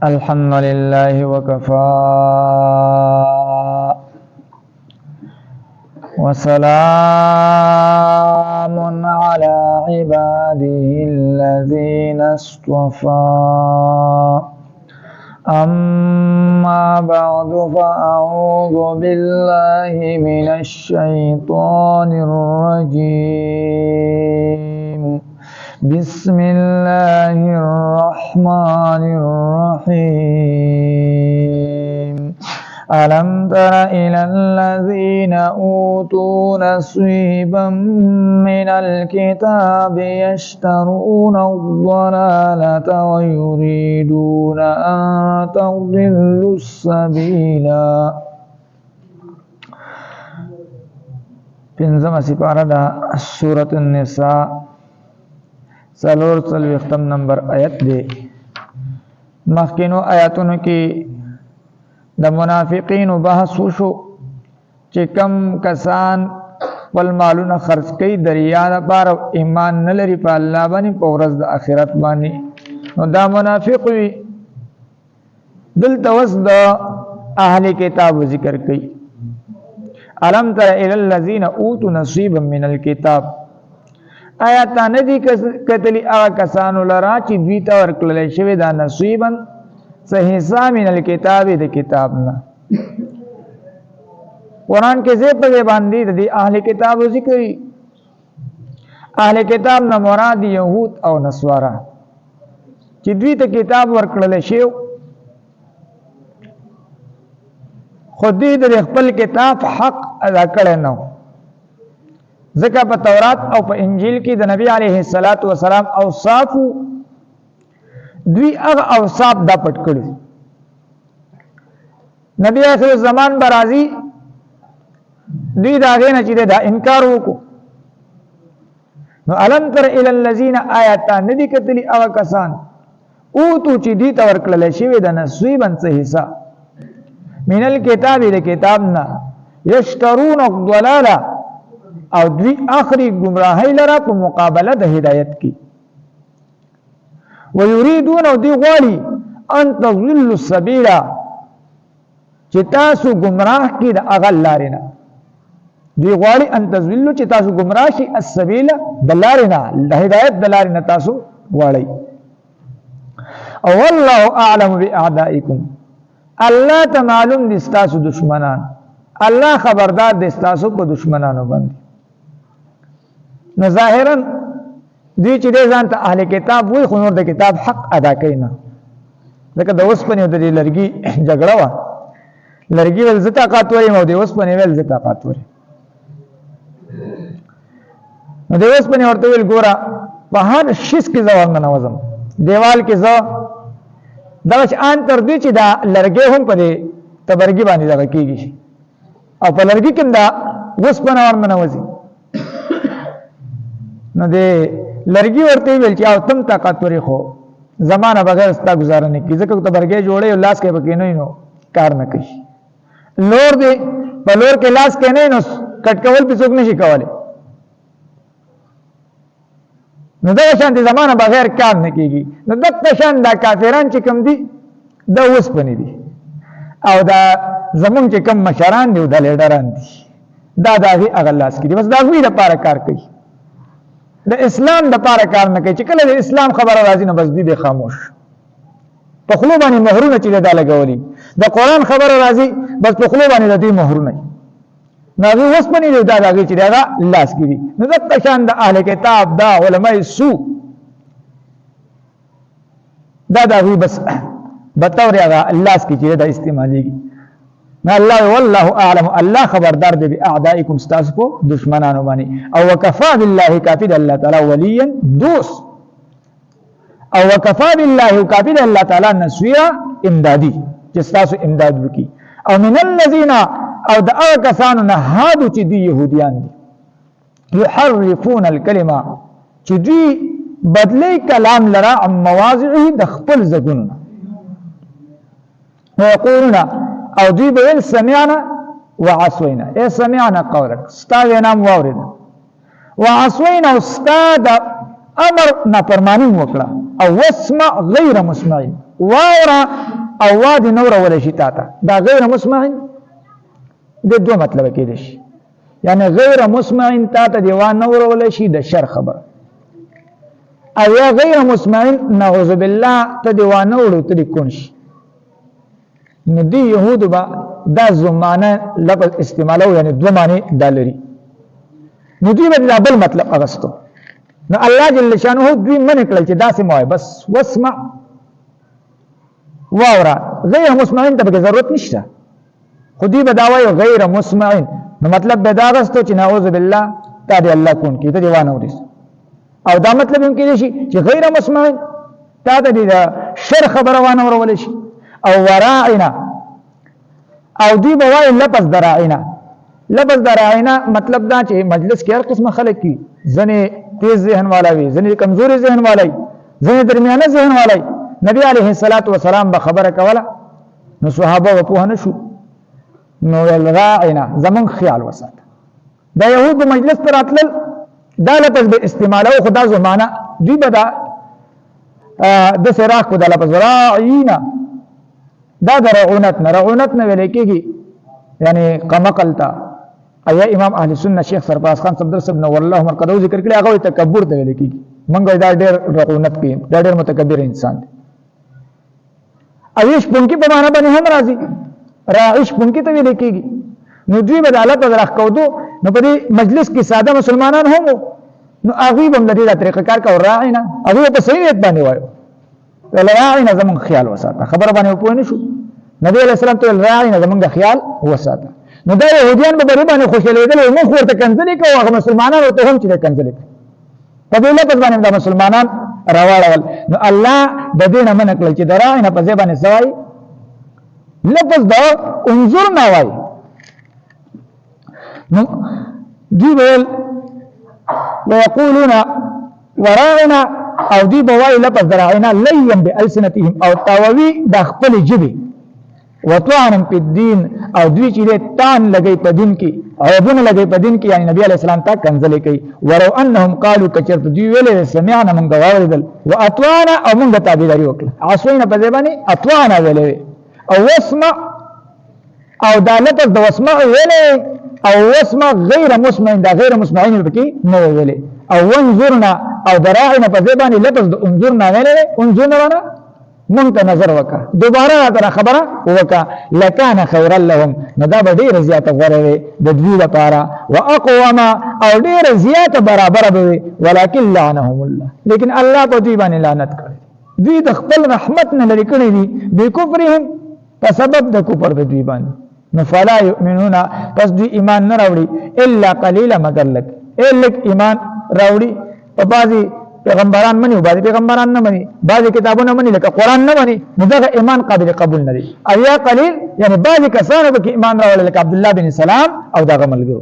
الحمد لله وكفى وسلام على عباده الذين اصطفى أما بعد فأعوذ بالله من الشيطان الرجيم بسم الله الرحمن الرحيم ألم تر إلى الذين أوتوا نصيبا من الكتاب يشترون الضلالة ويريدون أن تضلوا السبيلا. پنځمه سپاره ده سورة النساء، څلور څلوېښتم نمبر آیت دی. مخکینو آیاتونو کې د منافقینو بحث وشو چې کم کسان خپل مالونه خرج کوي د ریا لپاره، ایمان نه لري په الله باندې په ورځ د آخرت باندې، نو دا منافق وي. دلته اوس د اهل کتاب ذکر کوي. الم تر الی الذین اوتوا نصیبا من الکتاب، آیا تا ندی کتلی هغه کسانو لرا چې دوی ته ورکړل شوی دا نصیبا څه حصہ من الکتاب د کتاب نه. قرآن کې ځای په ځای باندې د اهل کتاب ذکر. اهل کتاب نه مراد یهود او نصارا چې دوی ته کتاب ورکړل شوی، خو دوی د خپل کتاب حق ادا کړی نه، ځکه په تورات او په انجیل کې د نبی علیه الصلاۃ والسلام اوصاف دوی هغه اوصاف دا پټ کړي. نبی آخر زمان برازي دوی دا هغې نه چې دا انکار وکړو. نو الم تر الی الذین، آیات ندي کتلی هغه کسان اوتو چې دوی ته ورکړل شوی د نصیبا څه حصہ من الکتاب د کتاب نه، یشترون الضلاله او دوی آخری گمراهی لرا په مقابله د هدایت کی، ویریدون او دی غواړي ان تضلوا السبیل چې تاسو گمراه کی د هغه لارې نه. دوی غواړي ان تضلوا چې تاسو گمراه شي السبیل د لارې نه، د هدایت د لارې نه تاسو غواړئ. او والله اعلم باعدائکم، الله ته معلوم دي ستاسو دشمنان، الله خبردار دي ستاسو په دشمنانو باندې. نو ظاهرا دوی چې دې ځان ته اهل کتاب وایي، خو نور د کتاب حق ادا کوي نه. ځکه د اوسپنې او د لرګي جګړه وه، لرګي ویل زه طاقت وریم او د اوسپنې ویل زه طاقت وریم. نو د اوسپنې ورته ویل ګوره په هر شیز کې زه ورننوځم، دیوال کې زه دغه شان تر دې چې دا لرګی هم په دې تبرګي باندې دغه کېږي او په لرګي کې دا اوسپنه ورننوځي. نو دې لرګي ورته ویل چې او تم طاقت ورې، خو زمانه بغیر ستا گزاره نه کړي، ځکه ته برګې جوړې او لاس کې پکې نه نو کار نه کوي. لور دې په لور کې لاس کې نه نو کټ کول په څوک نشي کولی. نو دا شان دي زمانه بغیر کار نه کیږي. نو دغه شان دا کافران چې کوم دي دا اوسپنې دي، او دا زمونږ چې کوم مشران دي او د لیډران دي دا دغه هغه لاس کې دي، بس دا غوی لپاره کار کوي، د اسلام د پاره کار نه کوي. چې کله د اسلام خبره راځي نو بس دی خاموش، په خلو باندې مهرونه چې دا لګولي، د قرآن خبره راځي بس په خلو باندې د دې مهرونه نو هغه اوسپنې دي، دا هغه چې دا لاس کې دي. نو دغه شان د اهل کتاب دا علماء سو دا هغوی بس بطور هغه لاس کې چې دا استعمالېږي. نو الله والله اعلم، الله خبردار دی باعدائکم ستاسو په دشمنانو باندې. او وکفا بالله، کافی دی الله تعالی ولیا دوست، او وکفا بالله کافی دی الله تعالی نصيرا امدادي چې ستاسو امداد وکي. او من الذين، او د هغه کسانو نه هادو چې دی يهوديان دي، يحرفون الكلمه چې دوی بدلی کلام لرا عن مواضعه د خپل ځایونو، ويقولون او دوی به ویل سمعنا وعصینا، ای سمعنا قولک، ستا وینا مو واورېده، وعصینا، ستا د امر نافرمانی مو وکړه، او واسمع غیر مسمع واورا او واد نور ولا شي تا دا غیر مسمع د دوه مطلب کې دي یعنی غیر مسمع تا ته دی وا نور ولا شي د شر خبر او یا غیر مسمع نعوذ بالله ته دی وا نور ته دی کون شي ندی يهود با دا زمانه لفظ استعمالو یعنی دو معنی دالري ندی به بل مطلب اغستو نو الله جل شانه دوی من کړل چې دا سم وای بس واسمع واورا غیر مسمعين ته به ضرورت نشته خودی به دا وای غیر مسمعين نو مطلب به دا غستو چې نعوذ بالله تا دی الله کون کی ته دی وانه ودی او دا مطلب هم کې شي چې غیر مسمعين تا ته دی شر خبره وانه ورول شي او وراعنا او دی بوای لفظ دراعنا لفظ دراعنا مطلب دا چې مجلس کې هر قسم خلک کی ځنه تیز ذهن والا وي ځنه کمزوري ذهن والا وي ځنه درمیانه ذهن والا وي نبی عليه الصلاه والسلام به خبره کوله نو صحابه په نه شو نو الراعنا زمون خیال وسات دا يهود مجلس پر اتل دا لفظ به استعمالو خدا زمانہ دی بدا د سراخ کو دا لفظ راعینا دا رعونت نه ویل کېږي یعنی قمقلتا ایا امام اهل سنت شیخ سرفراز خان صدر صاحب نو والله مرقدو ذکر کړي هغه تکبر ته ویل کېږي منګه دا ډېر رعونت کې دا ډېر متکبر انسان دی ایش پونکی په معنا باندې هم راځي راعش پونکی ته ویل کېږي نو دوی به الله تعالی راخ کو دو نو په دې مجلس کې ساده مسلمانان هم نو هغه هم د دې طریقه کار کو راعینا هغه په صحیح نیت باندې وایو راعینا زمون خیال وساته خبر باندې پوه نه شو نبی علیہ السلام ته راعینا زمون خیال وساته نو دا يهوديان به بری باندې خوشالیدل او مخ ورته کنځلې کوي هغه مسلمانان ورته هم چې کنځلې په دې لپاره باندې د مسلمانان راوړل نو الله د دې نه من کړل چې دراعینا په ځای باندې سوای لفظ دا انظر نه وای نو دی ویل ويقولون وراعنا او دی بوای لپس دراعینا لیم بألسنتهم او تاوی د خپل جبی وطعنم په الدین او دوی چې تان لګي په دین کې او بونه لګي په دین کې یعنی نبی علی السلام ته کنځلې کوي ورو انهم قالوا کچرت دی ویل سمعنا من غواړل واطعنا او موږ تابعداري وکړه اسوینه په ځای باندې اطعنا ویلې او واسمع او دا لپس د واسمع ویلې او واسمع غیر مسمع دا غیر مسمعين بکی نو ویلې او وانظرنا او دراعنا په ځای باندې لپس د انظرنا ویلې انظرنا مونږ ته نظر وکړه دوباره تر خبره وکړه لکان خیر لهم نو دا به ډیر زیاته غوړه وي د دوی لپاره واقوم او ډیر زیاته برابر به وي ولکن لعنهم الله لیکن الله په دوی باندې لعنت کړي دوی د خپل رحمت نه لري کړي دي د کفرهم په سبب د کفر د دوی باندې نو فلا یؤمنون پس دوی ایمان نه راوړي الا قليلا مگر لک ایمان راوړي په بازي پیغمبران منی او بعضی پیغمبران نه منی بعضی کتابونه منی لکه قران نه منی نو دا ایمان قابل قبول نه دی او یا قلیل یعنی بعضی کسانو به ایمان راوړل لکه عبد الله بن سلام او دا ملګرو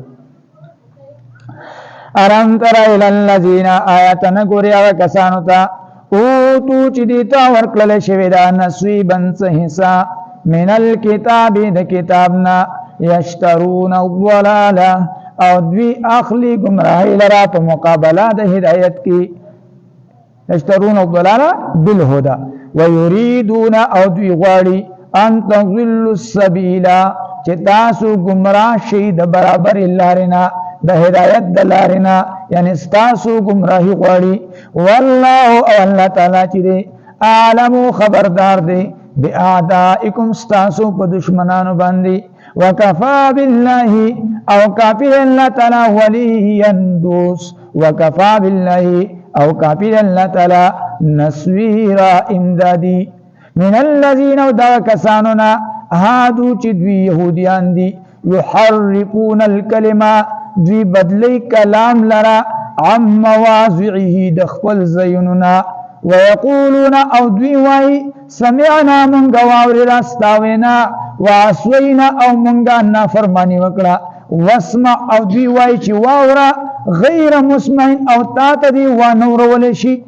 ارم تر الى الذين آیاتنا ګوریا کسانو ته او تو چې دیتا ورکړل شوی دا نصیبن حصہ من الكتاب د کتابنا یشترون الضلاله او دوی اخلی گمراهی لرا په مقابله د هدایت کې یشترون الضلاله بالهدى ويريدون او دوی غواړي ان تضلوا السبيل چې تاسو گمراه شئ د برابر لارنا د هدایت د لارنا یعنی تاسو گمراهی غواړي والله او الله تعالی چې عالم خبردار دی باعدائکم تاسو په دشمنانو باندې وکفا بالله او کافر الله تعالی ولیا دوس وکفا بالله او کافر الله تعالی نصيرا امدادي من الذين دا کسانونا هادو چې دوی يهوديان دي يحرفون الكلمه دوی بدلی کلام لرا عن مواضعه د خپل زینونا ويقولون او دوی وای سمعنا من غواوري راستاوینا واسوینا او منګه نافرمانی وکړه واسمع او دوی وای چې واورا غیر مسمعين او تا ته دی و نور ول شي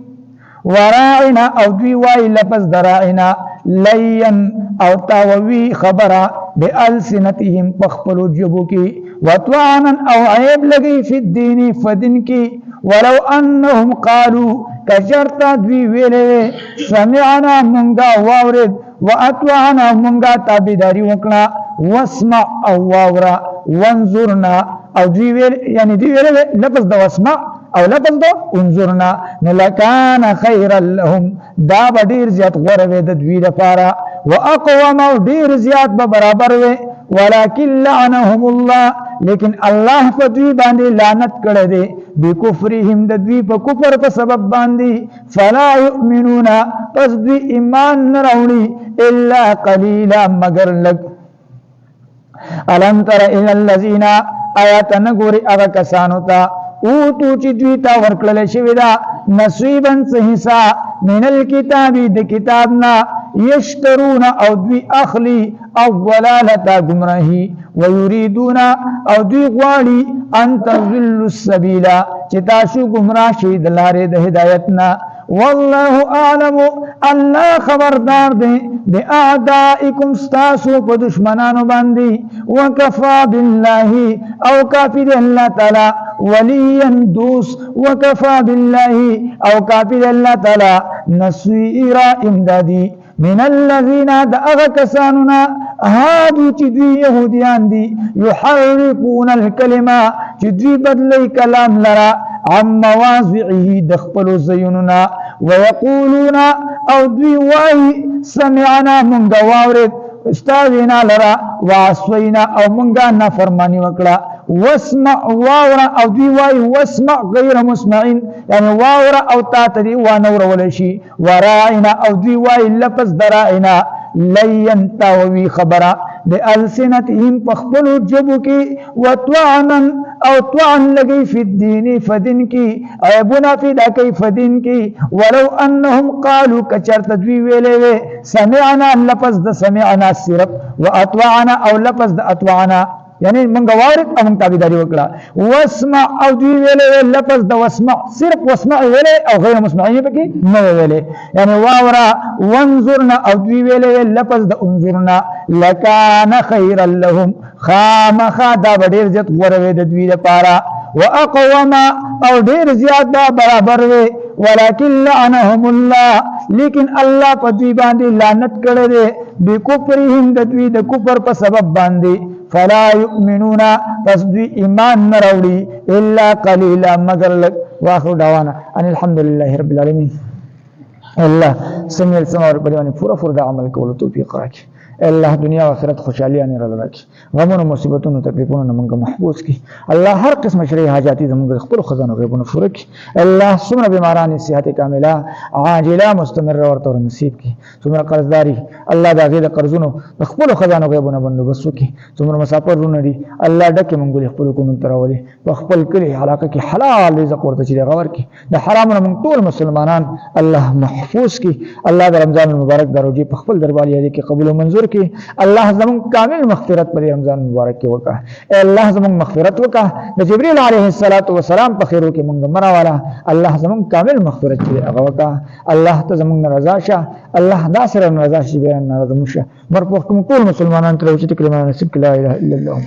وراعنا او دوی وای لفظ دراعنا لین او تاوی خبره بألسنتهم پخپلو جبو کی وطوانا او عیب لگی فی الدین فدن کی ولو انهم قالوا کجرتا دوی ویلے سمعنا منگا واورد واطوانا منگا تابیداری وکړه واسمع او واورا وانظرنا او دوی ویل یعنی دوی ویل لفظ د واسمع او لفظ د انظرنا لکان خیر لهم دا ډیر زیات غوړه وې د دوی لپاره واقوم او ډیر زیات به برابر وې ولكن لعنهم الله لیکن الله په دوی باندې لعنت کړی دی بکفرهم د دوی په کفر په سبب باندې فلا يؤمنون پس دوی ایمان نه راوړي الا قليلا مگر لږ الم تر الى الذين آیات نګوري هغه کسانو ته اوتو چې دوی ته ورکړل شوی دا نصیبا حصہ من الكتاب د کتابنا یشترون او دوی اخلی او ضلالتا گمراهی ویریدون او دوی غواړي ان تضلوا السبیل چې تاسو گمراه شئ د لارې د هدایتنا والله اعلم الله خبردار دی باعدائکم استاسو په دشمنانو باندې وکفا بالله او کافی دی الله تعالی ولیا دوست وکفا بالله او کافی دی الله تعالی نصيرا امدادی من الذين دعوا كساننا هادو چې دوی يهوديان دي يحرفون الكلمه چې دوی بدلی کلام لرا عن مواضعه دخپل زيننا ويقولون او دوی وای سمعنا من غواورد استاذنا لرا واسوینا او منګه نافرمانی وکړه واسمع واورا او دوی وای واسمع غیر مسمعين يعني واورا او تاتدي وانور ولشي ورائنا او دوی وای لفظ درائنا لين تاوي خبره بألسنتهم پخپلو جبو کی وطعنا او طعن لگی فی الدین فدن کی عیبنا فی داکی فدن کی ولو انهم قالوا کچرت دوی ویلے وے سمعنا لفظ د سمعنا صرف واطوعنا او لفظ د اطوعنا یعنی منگا وارد او منگ تابیداری وکڑا واسمع او دوی ویلے لفظ دا واسمع صرف واسمع ویلے او غیر مسمعین پکی نو ویلے یعنی واورا وانظرنا او دوی ویلے لفظ دا انظرنا لکان خیر لهم خامخا دا بدیر زیت غروی دا دوی دا پارا واقوما او دیر زیاد دا برابر وی ولكن لعنهم الله لیکن الله په دوی باندې لعنت کړی دی بکفرهم د دوی د کفر په سبب باندې فلا يؤمنون پس دوی ایمان نه راوړي الا قليلا مگر لږ واخر دعوانا ان الحمد لله رب العالمين الله سمع السماء رب العالمين پورا د عمل کولو توفیق راکړي الله دنیا و آخرت خوشحالی نه راوړي غمونو مصیبتونو تکلیفونو موږ محفوظ کړي الله هر قسم شرعي حاجاتي زموږ خپل خزانه غیبونو پوره کړي الله څومره بیماران صحت کامله عاجله مستمره ورته نصیب کړي څومره قرضداري الله دا غي د قرضونو خپل خزانه غیبونو بندوبست وکړي څومره مسافرونه دي الله ډکه موږ خپل کوم تراولي په خپل کلی علاقه کې حلال رزق ورته چې غور کړي د حرامونو موږ ټول مسلمانان الله محفوظ کړي الله د رمضان المبارک دروځي په خپل دربار یې کې قبول او منظور کی الله زمون کامل مغفرت پر رمضان مبارک کې وکړه اے الله زمون مغفرت وکړه د جبرئیل علیه السلام په خیرو کې مونږ مرا والا الله زمون کامل مغفرت کې هغه وکړه الله ته زمون رضا شه الله دا سره رضا شي بیان نه زمون شه مرپوخ کوم ټول مسلمانان ته چې کلمه نصیب لا اله الا الله